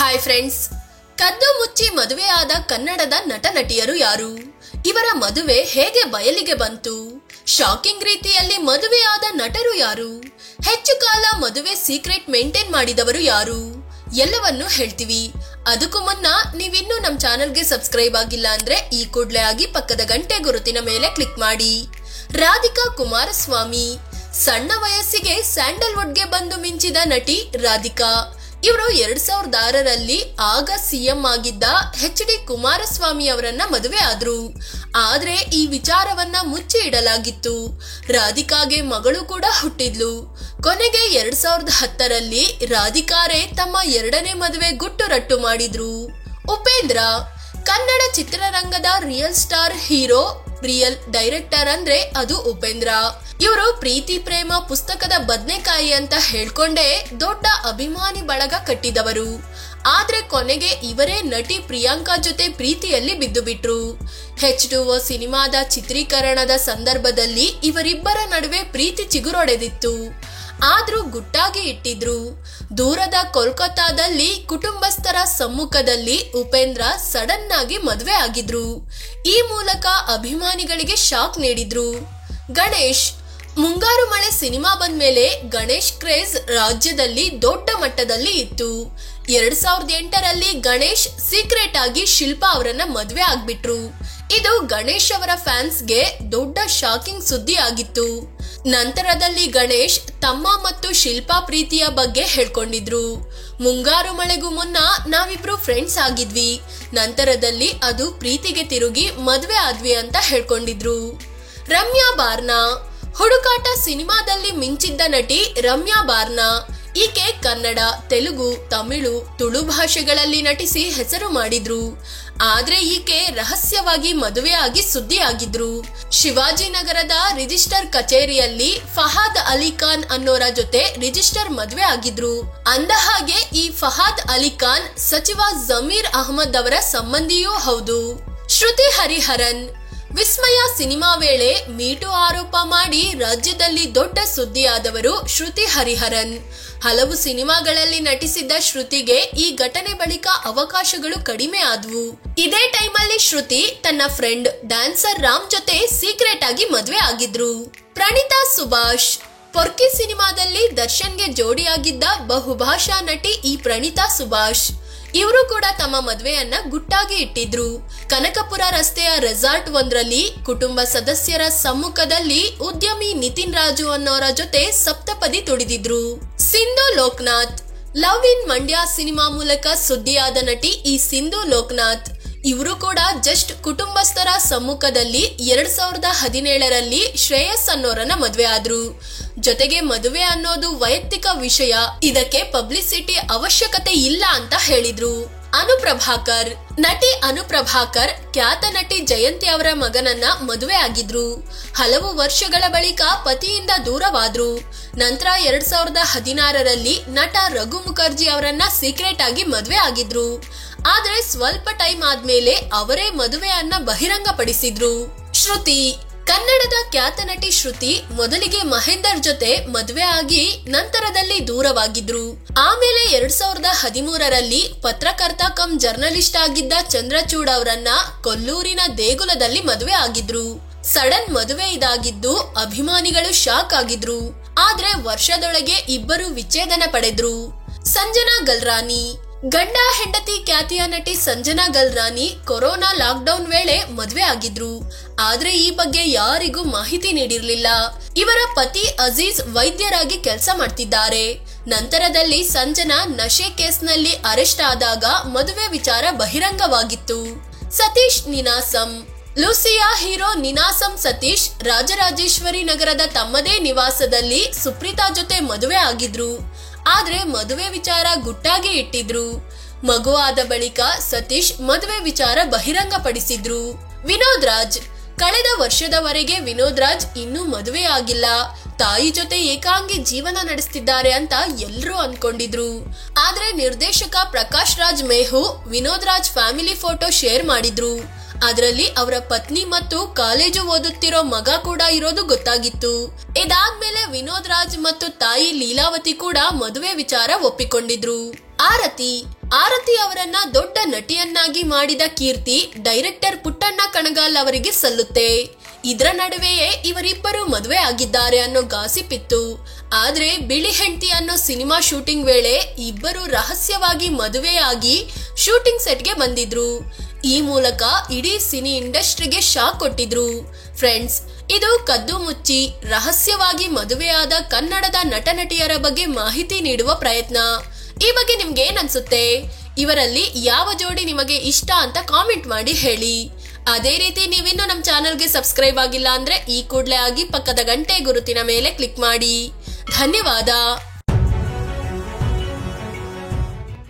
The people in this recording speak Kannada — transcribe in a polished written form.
ಹಾಯ್ ಫ್ರೆಂಡ್ಸ್, ಕದ್ದು ಮುಚ್ಚಿ ಮದುವೆಯಾದ ಕನ್ನಡದ ನಟ ನಟಿಯರು ಯಾರು? ಇವರ ಮದುವೆ ಹೇಗೆ ಬಯಲಿಗೆ ಬಂತು? ಶಾಕಿಂಗ್ ರೀತಿಯಲ್ಲಿ ಮದುವೆಯಾದ ನಟರು ಯಾರು? ಹೆಚ್ಚು ಕಾಲ ಮದುವೆ ಸೀಕ್ರೆಟ್ ಮೇಂಟೈನ್ ಮಾಡಿದವರು ಯಾರು? ಎಲ್ಲವನ್ನೂ ಹೇಳ್ತೀವಿ. ಅದಕ್ಕೂ ಮುನ್ನ ನೀವಿನ್ನೂ ನಮ್ಮ ಚಾನೆಲ್ಗೆ ಸಬ್ಸ್ಕ್ರೈಬ್ ಆಗಿಲ್ಲ ಅಂದ್ರೆ ಈ ಕೂಡಲೇ ಆಗಿ ಪಕ್ಕದ ಗಂಟೆ ಗುರುತಿನ ಮೇಲೆ ಕ್ಲಿಕ್ ಮಾಡಿ. ರಾಧಿಕಾ ಕುಮಾರಸ್ವಾಮಿ ಸಣ್ಣ ವಯಸ್ಸಿಗೆ ಸ್ಯಾಂಡಲ್ವುಡ್ಗೆ ಬಂದು ಮಿಂಚಿದ ನಟಿ ರಾಧಿಕಾ. ಇವರು 2006ರಲ್ಲಿ ಆಗ ಸಿಎಂ ಆಗಿದ್ದ HD ಕುಮಾರಸ್ವಾಮಿ ಅವರನ್ನ ಮದುವೆ ಆದ್ರು. ಆದ್ರೆ ಈ ವಿಚಾರವನ್ನ ಮುಚ್ಚಿ ಇಡಲಾಗಿತ್ತು. ರಾಧಿಕಾಗೆ ಮಗಳು ಕೂಡ ಹುಟ್ಟಿದ್ಲು. ಕೊನೆಗೆ 2010ರಲ್ಲಿ ರಾಧಿಕಾರೇ ತಮ್ಮ ಎರಡನೇ ಮದುವೆ ಗುಟ್ಟು ರಟ್ಟು ಮಾಡಿದ್ರು. ಉಪೇಂದ್ರ ಕನ್ನಡ ಚಿತ್ರರಂಗದ real star hero, real director ಅಂದ್ರೆ ಅದು ಉಪೇಂದ್ರ. ಇವರು ಪ್ರೀತಿ ಪ್ರೇಮ ಪುಸ್ತಕದ ಬದನೆಕಾಯಿ ಅಂತ ಹೇಳ್ಕೊಂಡೇ ದೊಡ್ಡ ಅಭಿಮಾನಿ ಬಳಗ ಕಟ್ಟಿದವರು. ಆದ್ರೆ ಕೊನೆಗೆ ಇವರೇ ನಟಿ ಪ್ರಿಯಾಂಕಾ ಜೊತೆ ಪ್ರೀತಿಯಲ್ಲಿ ಬಿದ್ದು ಬಿಟ್ರು. H2O ಸಿನಿಮಾದ ಚಿತ್ರೀಕರಣದ ಸಂದರ್ಭದಲ್ಲಿ ಇವರಿಬ್ಬರ ನಡುವೆ ಪ್ರೀತಿ ಚಿಗುರೊಡೆದಿತ್ತು. ಆದ್ರೂ ಗುಟ್ಟಾಗಿ ಇಟ್ಟಿದ್ರು. ದೂರದ ಕೋಲ್ಕತ್ತಾದಲ್ಲಿ ಕುಟುಂಬಸ್ಥರ ಸಮ್ಮುಖದಲ್ಲಿ ಉಪೇಂದ್ರ ಸಡನ್ ಆಗಿ ಮದುವೆ ಆಗಿದ್ರು. ಈ ಮೂಲಕ ಅಭಿಮಾನಿಗಳಿಗೆ ಶಾಕ್ ನೀಡಿದ್ರು. ಗಣೇಶ್ ಮುಂಗಾರು ಮಳೆ ಸಿನಿಮಾ ಬಂದ್ಮೇಲೆ ಗಣೇಶ್ ಕ್ರೇಜ್ ರಾಜ್ಯದಲ್ಲಿ ದೊಡ್ಡ ಮಟ್ಟದಲ್ಲಿ ಇತ್ತು. 2008ರಲ್ಲಿ ಗಣೇಶ್ ಸೀಕ್ರೆಟ್ ಆಗಿ ಶಿಲ್ಪಾ ಅವರನ್ನ ಮದುವೆ ಆಗ್ಬಿಟ್ರು. ಇದು ಗಣೇಶ್ ಅವರ ಫ್ಯಾನ್ಸ್ಗೆ ದೊಡ್ಡ ಶಾಕಿಂಗ್ ಸುದ್ದಿ ಆಗಿತ್ತು. ನಂತರದಲ್ಲಿ ಗಣೇಶ್ ತಮ್ಮ ಮತ್ತು ಶಿಲ್ಪಾ ಪ್ರೀತಿಯ ಬಗ್ಗೆ ಹೇಳ್ಕೊಂಡಿದ್ರು. ಮುಂಗಾರು ಮಳೆಗೂ ಮುನ್ನ ನಾವಿಬ್ರು ಫ್ರೆಂಡ್ಸ್ ಆಗಿದ್ವಿ, ನಂತರದಲ್ಲಿ ಅದು ಪ್ರೀತಿಗೆ ತಿರುಗಿ ಮದುವೆ ಆದ್ವಿ ಅಂತ ಹೇಳ್ಕೊಂಡಿದ್ರು. ರಮ್ಯಾ ಬಾರ್ನಾ ಹುಡುಕಾಟ ಸಿನಿಮಾದಲ್ಲಿ ಮಿಂಚಿದ್ದ ನಟಿ ರಮ್ಯಾ ಬಾರ್ನಾ. ಈಕೆ ಕನ್ನಡ, ತೆಲುಗು, ತಮಿಳು, ತುಳು ಭಾಷೆಗಳಲ್ಲಿ ನಟಿಸಿ ಹೆಸರು ಮಾಡಿದ್ರು. ಆದ್ರೆ ಈಕೆ ರಹಸ್ಯವಾಗಿ ಮದುವೆ ಆಗಿ ಸುದ್ದಿ ಆಗಿದ್ರು. ಶಿವಾಜಿನಗರದ ರಿಜಿಸ್ಟರ್ ಕಚೇರಿಯಲ್ಲಿ ಫಹಾದ್ ಅಲಿ ಖಾನ್ ಅನ್ನೋರ ಜೊತೆ ರಿಜಿಸ್ಟರ್ ಮದುವೆ ಆಗಿದ್ರು. ಅಂದ ಹಾಗೆ ಈ ಫಹಾದ್ ಅಲಿ ಖಾನ್ ಸಚಿವ ಜಮೀರ್ ಅಹಮದ್ ಅವರ ಸಂಬಂಧಿಯೂ ಹೌದು. ಶ್ರುತಿ ಹರಿಹರನ್ ವಿಸ್ಮಯ ಸಿನಿಮಾ ವೇಳೆ ಮೀಟು ಆರೋಪ ಮಾಡಿ ರಾಜ್ಯದಲ್ಲಿ ದೊಡ್ಡ ಸುದ್ದಿಯಾದವರು ಶ್ರುತಿ ಹರಿಹರನ್. ಹಲವು ಸಿನಿಮಾಗಳಲ್ಲಿ ನಟಿಸಿದ್ದ ಶ್ರುತಿಗೆ ಈ ಘಟನೆ ಬಳಿಕ ಅವಕಾಶಗಳು ಕಡಿಮೆ ಆದ್ವು. ಇದೇ ಟೈಮಲ್ಲಿ ಶ್ರುತಿ ತನ್ನ ಫ್ರೆಂಡ್ ಡ್ಯಾನ್ಸರ್ ರಾಮ್ ಜೊತೆ ಸೀಕ್ರೆಟ್ ಆಗಿ ಮದುವೆ ಆಗಿದ್ರು. ಪ್ರಣೀತಾ ಸುಭಾಷ್ ಪೊರ್ಕಿ ಸಿನಿಮಾದಲ್ಲಿ ದರ್ಶನ್ಗೆ ಜೋಡಿಯಾಗಿದ್ದ ಬಹುಭಾಷಾ ನಟಿ ಈ ಪ್ರಣೀತಾ ಸುಭಾಷ್. ಇವರು ಕೂಡ ತಮ್ಮ ಮದುವೆಯನ್ನ ಗುಟ್ಟಾಗಿ ಇಟ್ಟಿದ್ರು. ಕನಕಪುರ ರಸ್ತೆಯ ರೆಸಾರ್ಟ್ ಒಂದರಲ್ಲಿ ಕುಟುಂಬ ಸದಸ್ಯರ ಸಮ್ಮುಖದಲ್ಲಿ ಉದ್ಯಮಿ ನಿತಿನ್ ರಾಜು ಅನ್ನೋರ ಜೊತೆ ಸಪ್ತಪದಿ ತುಡಿದಿದ್ರು. Sindhu Lokanath love in Mandya cinema ಮೂಲಕ ಸುದ್ದಿಯಾದ ನಟಿ ಈ ಸಿಂಧು ಲೋಕನಾಥ್. ಇವರು ಕೂಡ ಜಸ್ಟ್ ಕುಟುಂಬಸ್ಥರ ಸಮ್ಮುಖದಲ್ಲಿ 2017ರಲ್ಲಿ ಶ್ರೇಯಸ್ ಅನ್ನೋರನ್ನ ಮದುವೆ ಆದ್ರು. ಜೊತೆಗೆ ಮದುವೆ ಅನ್ನೋದು ವೈಯಕ್ತಿಕ ವಿಷಯ, ಇದಕ್ಕೆ ಪಬ್ಲಿಸಿಟಿ ಅವಶ್ಯಕತೆ ಇಲ್ಲ ಅಂತ ಹೇಳಿದ್ರು. ಅನುಪ್ರಭಾಕರ್ ನಟಿ ಅನುಪ್ರಭಾಕರ್ ಖ್ಯಾತ ನಟಿ ಜಯಂತಿ ಅವರ ಮಗನನ್ನ ಮದುವೆ ಆಗಿದ್ರು. ಹಲವು ವರ್ಷಗಳ ಬಳಿಕ ಪತಿಯಿಂದ ದೂರವಾದ್ರು. ನಂತರ 2016ರಲ್ಲಿ ನಟ ರಘು ಮುಖರ್ಜಿ ಅವರನ್ನ ಸೀಕ್ರೆಟ್ ಆಗಿ ಮದುವೆ ಆಗಿದ್ರು. ಆದ್ರೆ ಸ್ವಲ್ಪ ಟೈಮ್ ಆದ್ಮೇಲೆ ಅವರೇ ಮದುವೆಯನ್ನ ಬಹಿರಂಗಪಡಿಸಿದ್ರು. ಶ್ರುತಿ ಕನ್ನಡದ ಖ್ಯಾತ ನಟಿ ಶ್ರುತಿ ಮೊದಲಿಗೆ ಮಹೇಂದರ್ ಜೊತೆ ಮದುವೆ ಆಗಿ ನಂತರದಲ್ಲಿ ದೂರವಾಗಿದ್ರು. ಆಮೇಲೆ 2013ರಲ್ಲಿ ಪತ್ರಕರ್ತ ಕಮ್ ಜರ್ನಲಿಸ್ಟ್ ಆಗಿದ್ದ ಚಂದ್ರಚೂಡ್ ಅವರನ್ನ ಕೊಲ್ಲೂರಿನ ದೇಗುಲದಲ್ಲಿ ಮದುವೆ ಆಗಿದ್ರು. ಸಡನ್ ಮದುವೆ ಇದಾಗಿದ್ದು ಅಭಿಮಾನಿಗಳು ಶಾಕ್ ಆಗಿದ್ರು. ಆದ್ರೆ ವರ್ಷದೊಳಗೆ ಇಬ್ಬರು ವಿಚ್ಛೇದನ ಪಡೆದ್ರು. ಸಂಜನಾ ಗಲ್ರಾನಿ ಗಂಡ ಹೆಂಡತಿ ಖ್ಯಾತಿಯ ನಟಿ ಸಂಜನಾ ಗಲ್ರಾನಿ ಕೊರೋನಾ ಲಾಕ್ಡೌನ್ ವೇಳೆ ಮದುವೆ ಆಗಿದ್ರು. ಆದ್ರೆ ಈ ಬಗ್ಗೆ ಯಾರಿಗೂ ಮಾಹಿತಿ ನೀಡಿರ್ಲಿಲ್ಲ. ಇವರ ಪತಿ ಅಜೀಜ್ ವೈದ್ಯರಾಗಿ ಕೆಲಸ ಮಾಡ್ತಿದ್ದಾರೆ. ನಂತರದಲ್ಲಿ ಸಂಜನಾ ನಶೆ ಕೇಸ್ನಲ್ಲಿ ಅರೆಸ್ಟ್ ಆದಾಗ ಮದುವೆ ವಿಚಾರ ಬಹಿರಂಗವಾಗಿತ್ತು. ಸತೀಶ್ ನಿನಾಸಂ ಲೂಸಿಯಾ ಹೀರೋ ನಿನಾಸಂ ಸತೀಶ್ ರಾಜರಾಜೇಶ್ವರಿ ನಗರದ ತಮ್ಮದೇ ನಿವಾಸದಲ್ಲಿ ಸುಪ್ರೀತಾ ಜೊತೆ ಮದುವೆ ಆಗಿದ್ರು. ಆದ್ರೆ ಮದುವೆ ವಿಚಾರ ಗುಟ್ಟಾಗಿ ಇಟ್ಟಿದ್ರು. ಮಗು ಆದ ಬಳಿಕ ಸತೀಶ್ ಮದುವೆ ವಿಚಾರ ಬಹಿರಂಗಪಡಿಸಿದ್ರು. ವಿನೋದ್ ರಾಜ್ ಕಳೆದ ವರ್ಷದವರೆಗೆ ವಿನೋದ್ ರಾಜ್ ಇನ್ನೂ ಮದುವೆ ಆಗಿಲ್ಲ, ತಾಯಿ ಜೊತೆ ಏಕಾಂಗಿ ಜೀವನ ನಡೆಸ್ತಿದ್ದಾರೆ ಅಂತ ಎಲ್ರೂ ಅನ್ಕೊಂಡಿದ್ರು. ಆದ್ರೆ ನಿರ್ದೇಶಕ ಪ್ರಕಾಶ್ ರಾಜ್ ಮೇಹು Vinod Raj family photo share ಮಾಡಿದ್ರು. ಅದರಲ್ಲಿ ಅವರ ಪತ್ನಿ ಮತ್ತು ಕಾಲೇಜು ಓದುತ್ತಿರೋ ಮಗ ಕೂಡ ಇರೋದು ಗೊತ್ತಾಗಿತ್ತು. ಇದಾದ್ಮೇಲೆ ವಿನೋದ್ ರಾಜ್ ಮತ್ತು ತಾಯಿ ಲೀಲಾವತಿ ಕೂಡ ಮದುವೆ ವಿಚಾರ ಒಪ್ಪಿಕೊಂಡಿದ್ರು. ಆರತಿ ಅವರನ್ನ ದೊಡ್ಡ ನಟಿಯನ್ನಾಗಿ ಮಾಡಿದ ಕೀರ್ತಿ ಡೈರೆಕ್ಟರ್ ಪುಟ್ಟಣ್ಣ ಕಣಗಾಲ್ ಅವರಿಗೆ ಸಲ್ಲುತ್ತೆ. ಇದರ ನಡುವೆಯೇ ಇವರಿಬ್ಬರು ಮದುವೆ ಆಗಿದ್ದಾರೆ ಅನ್ನೋ ಗಾಸಿಪ್ ಇತ್ತು. ಆದ್ರೆ ಬಿಳಿ ಹೆಂಡತಿ ಅನ್ನೋ ಸಿನಿಮಾ ಶೂಟಿಂಗ್ ವೇಳೆ ಇಬ್ಬರು ರಹಸ್ಯವಾಗಿ ಮದುವೆಯಾಗಿ ಶೂಟಿಂಗ್ ಸೆಟ್ಗೆ ಬಂದಿದ್ರು. ಈ ಮೂಲಕ ಇಡೀ ಸಿನಿ ಇಂಡಸ್ಟ್ರಿಗೆ ಶಾಕ್ ಕೊಟ್ಟಿದ್ರು. ಫ್ರೆಂಡ್ಸ್, ಇದು ಕದ್ದು ಮುಚ್ಚಿ ರಹಸ್ಯವಾಗಿ ಮದುವೆಯಾದ ಕನ್ನಡದ ನಟ ನಟಿಯರ ಬಗ್ಗೆ ಮಾಹಿತಿ ನೀಡುವ ಪ್ರಯತ್ನ. ಈ ಬಗ್ಗೆ ನಿಮ್ಗೆ ಏನ್ ಅನ್ಸುತ್ತೆ? ಇವರಲ್ಲಿ ಯಾವ ಜೋಡಿ ನಿಮಗೆ ಇಷ್ಟ ಅಂತ ಕಾಮೆಂಟ್ ಮಾಡಿ ಹೇಳಿ. ಅದೇ ರೀತಿ ನೀವಿನ್ನು ನಮ್ಮ ಚಾನೆಲ್ಗೆ ಸಬ್ಸ್ಕ್ರೈಬ್ ಆಗಿಲ್ಲ ಅಂದ್ರೆ ಈ ಕೂಡಲೇ ಆಗಿ ಪಕ್ಕದ ಗಂಟೆ ಗುರುತಿನ ಮೇಲೆ ಕ್ಲಿಕ್ ಮಾಡಿ. ಧನ್ಯವಾದ.